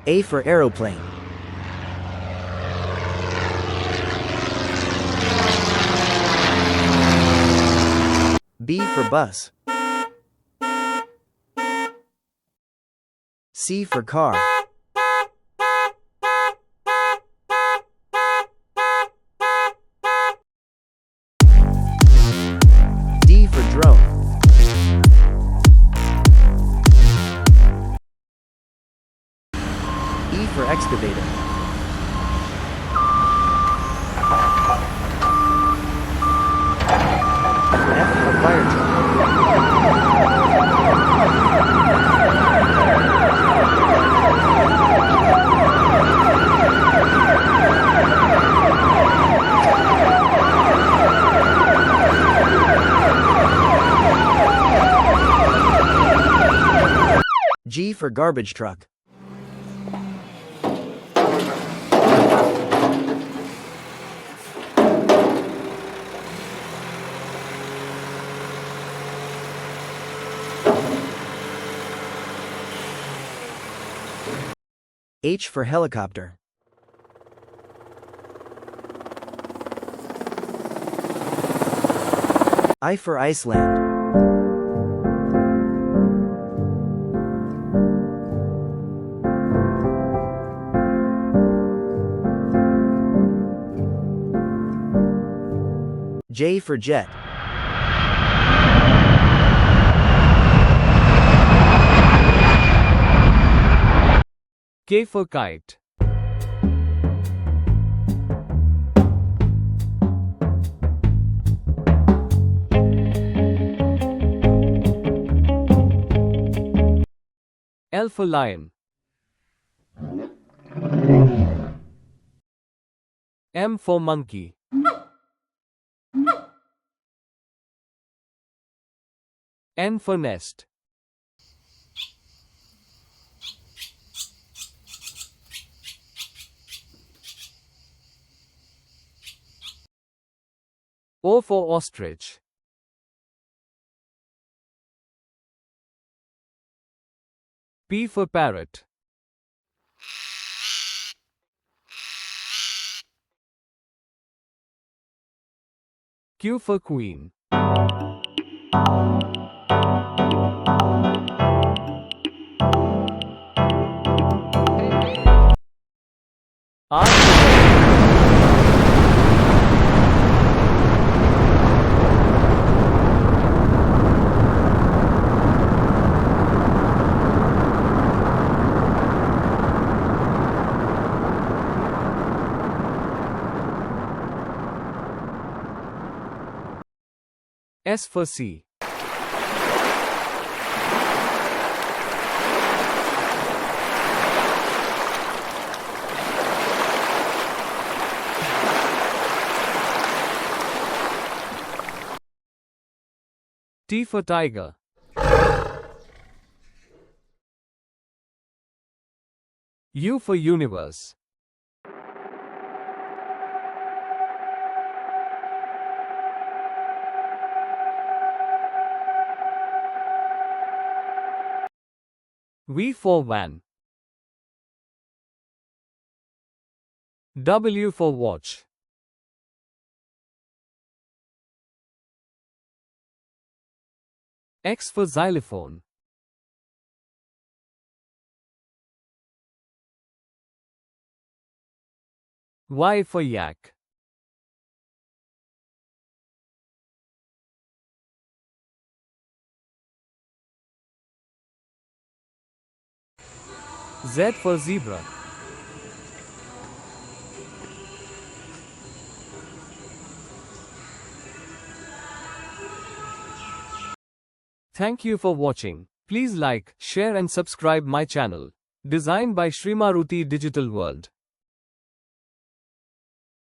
A for aeroplane. B for bus. C for car. D for drone. E for excavator. F for fire truck. G for garbage truck. H for helicopter. I for Iceland. J for jet. K for kite. L for lion. M for monkey. N for nest. O for ostrich. P for parrot. Q for queen. R for S for sea. T for tiger. U for universe. V for van. W for watch. X for xylophone. Y for yak. Z for zebra. Thank you for watching. Please like, share and subscribe my channel. Designed by Shreemaruti Digital World.